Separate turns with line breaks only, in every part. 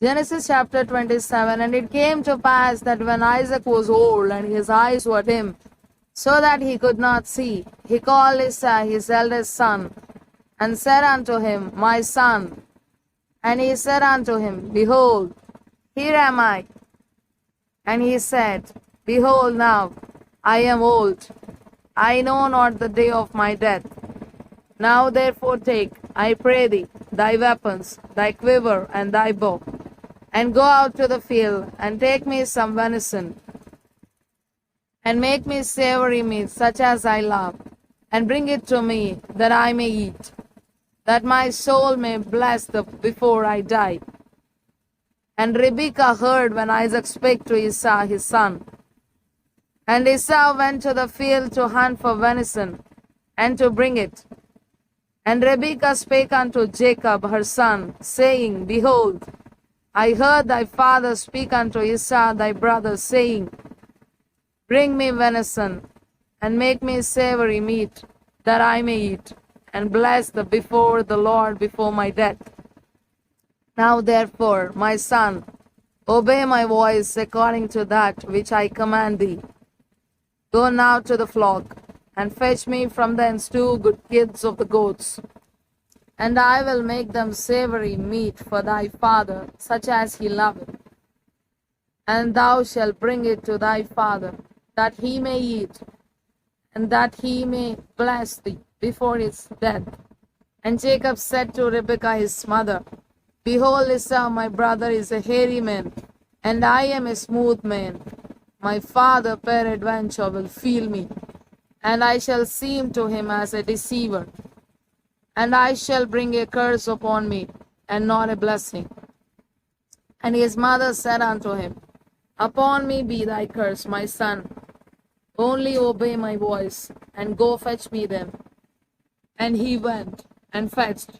Genesis chapter 27. And it came to pass that when Isaac was old and his eyes were dim, so that he could not see, he called Esau his eldest son, and said unto him, My son. And he said unto him, Behold, here am I. And he said, Behold now, I am old, I know not the day of my death. Now therefore take, I pray thee, thy weapons, thy quiver, and thy bow, and go out to the field, and take me some venison, and make me savory meat, such as I love, and bring it to me, that I may eat, that my soul may bless thee before I die. And Rebekah heard when Isaac spake to Esau his son. And Esau went to the field to hunt for venison, and to bring it. And Rebekah spake unto Jacob her son, saying, Behold, I heard thy father speak unto Esau thy brother, saying, Bring me venison, and make me savory meat, that I may eat, and bless thee before the Lord before my death. Now therefore, my son, obey my voice according to that which I command thee. Go now to the flock, and fetch me from thence 2 good kids of the goats, and I will make them savory meat for thy father, such as he loveth. And thou shalt bring it to thy father, that he may eat, and that he may bless thee before his death. And Jacob said to Rebekah his mother, Behold, Esau my brother is a hairy man, and I am a smooth man. My father peradventure will feel me, and I shall seem to him as a deceiver, and I shall bring a curse upon me, and not a blessing. And his mother said unto him, Upon me be thy curse, my son. Only obey my voice, and go fetch me them. And he went, and fetched,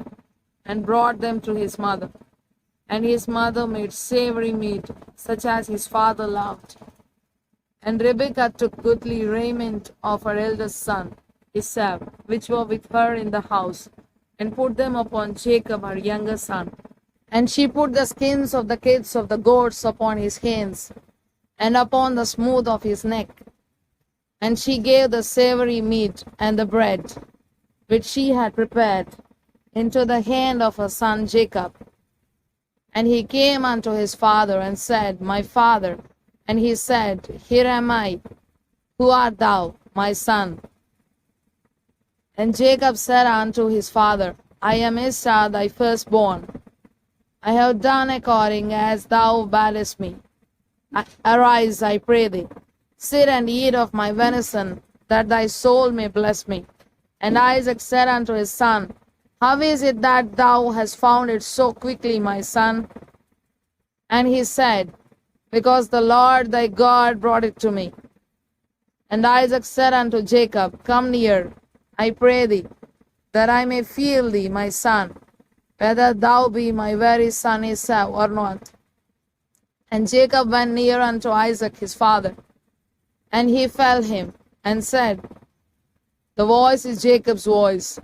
and brought them to his mother. And his mother made savory meat, such as his father loved. And Rebekah took goodly raiment of her eldest son, Esau, which were with her in the house, and put them upon Jacob her younger son. And she put the skins of the kids of the goats upon his hands, and upon the smooth of his neck. And she gave the savory meat and the bread, which she had prepared, into the hand of her son Jacob. And he came unto his father, and said, My father. And he said, Here am I. Who art thou, my son? And Jacob said unto his father, I am Esau thy firstborn. I have done according as thou badest me. Arise, I pray thee, sit and eat of my venison, that thy soul may bless me. And Isaac said unto his son, How is it that thou hast found it so quickly, my son? And he said, Because the Lord thy God brought it to me. And Isaac said unto Jacob, Come near, I pray thee, that I may feel thee, my son, whether thou be my very son Esau or not. And Jacob went near unto Isaac his father, and he felt him, and said, The voice is Jacob's voice,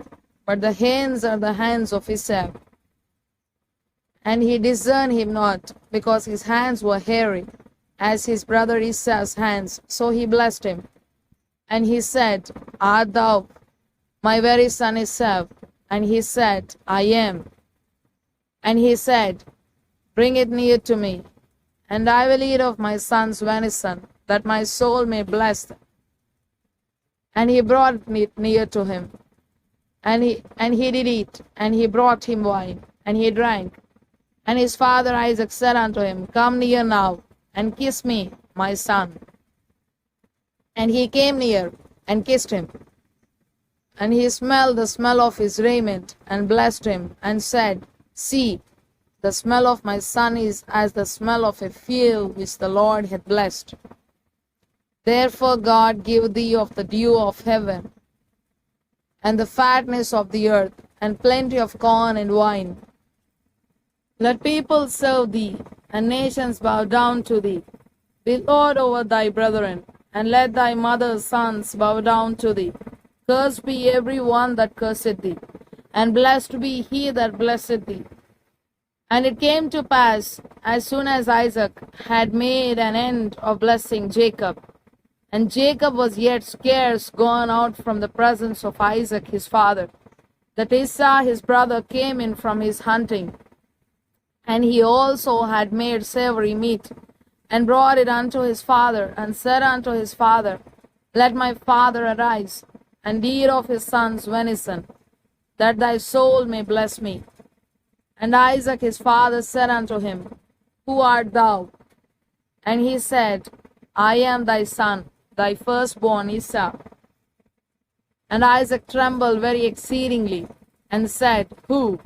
but the hands are the hands of Esau. And he discerned him not, because his hands were hairy, as his brother Esau's hands. So he blessed him. And he said, Art thou my very son Esau? And he said, I am. And he said, Bring it near to me, and I will eat of my son's venison, that my soul may bless them. And he brought it near to him. And he did eat, and he brought him wine, and he drank. And his father Isaac said unto him, Come near now, and kiss me, my son. And he came near, and kissed him. And he smelled the smell of his raiment, and blessed him, and said, See, the smell of my son is as the smell of a field which the Lord hath blessed. Therefore God give thee of the dew of heaven, and the fatness of the earth, and plenty of corn and wine. Let people serve thee, and nations bow down to thee. Be Lord over thy brethren, and let thy mother's sons bow down to thee. Cursed be every one that curseth thee, and blessed be he that blesseth thee. And it came to pass, as soon as Isaac had made an end of blessing Jacob, and Jacob was yet scarce gone out from the presence of Isaac his father, that Esau his brother came in from his hunting, and he also had made savory meat, and brought it unto his father, and said unto his father, Let my father arise, and eat of his son's venison, that thy soul may bless me. And Isaac his father said unto him, Who art thou? And he said, I am thy son, thy firstborn Esau. And Isaac trembled very exceedingly, and said, Who?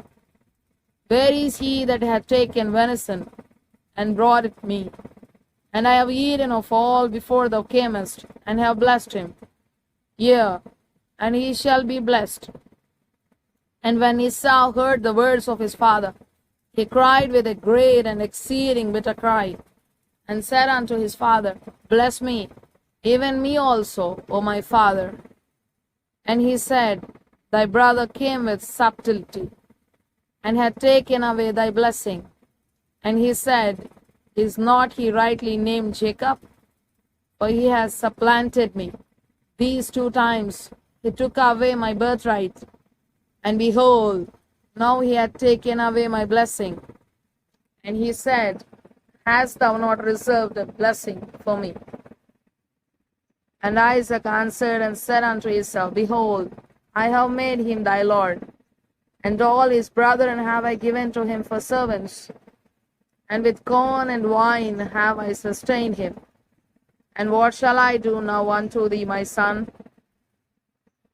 Where is he that hath taken venison, and brought it me? And I have eaten of all before thou camest, and have blessed him. Yea, and he shall be blessed. And when Esau heard the words of his father, he cried with a great and exceeding bitter cry, and said unto his father, Bless me, even me also, O my father. And he said, Thy brother came with subtlety, and hath taken away thy blessing. And he said, Is not he rightly named Jacob? For he has supplanted me. These 2 times he took away my birthright. And behold, now he hath taken away my blessing. And he said, Hast thou not reserved a blessing for me? And Isaac answered and said unto Esau, Behold, I have made him thy lord, and all his brethren have I given to him for servants, and with corn and wine have I sustained him. And what shall I do now unto thee, my son?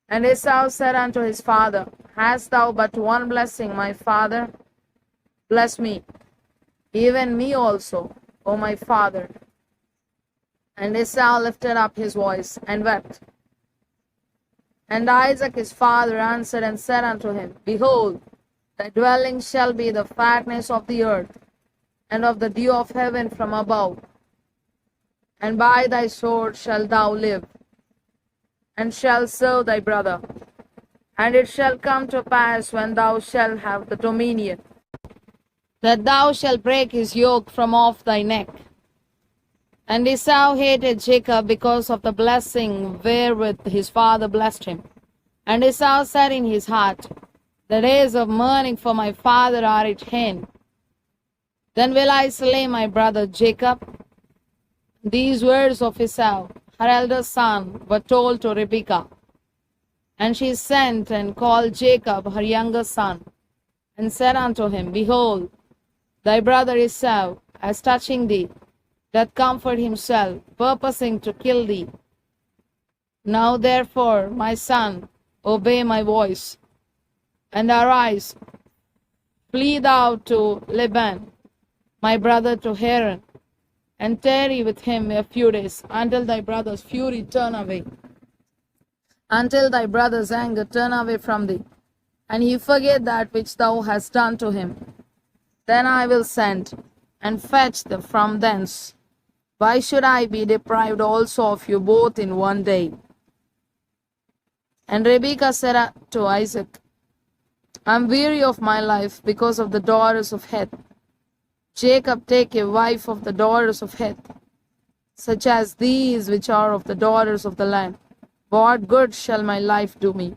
And Esau said unto his father, Hast thou but one blessing, my father? Bless me, even me also, O my father. And Esau lifted up his voice and wept. And Isaac his father answered and said unto him, Behold, thy dwelling shall be the fatness of the earth, and of the dew of heaven from above. And by thy sword shalt thou live, and shalt serve thy brother. And it shall come to pass, when thou shalt have the dominion, that thou shalt break his yoke from off thy neck. And Esau hated Jacob because of the blessing wherewith his father blessed him. And Esau said in his heart, The days of mourning for my father are at hand. Then will I slay my brother Jacob. These words of Esau, her eldest son, were told to Rebekah. And she sent and called Jacob, her younger son, and said unto him, Behold, thy brother Esau, as touching thee, doth comfort himself, purposing to kill thee. Now therefore, my son, obey my voice, and arise, flee thou to Laban, my brother, to Haran, and tarry with him a few days, until thy brother's fury turn away, until thy brother's anger turn away from thee, and he forget that which thou hast done to him. Then I will send and fetch them from thence. Why should I be deprived also of you both in one day? And Rebekah said to Isaac, I am weary of my life because of the daughters of Heth. Jacob take a wife of the daughters of Heth, such as these which are of the daughters of the land. What good shall my life do me?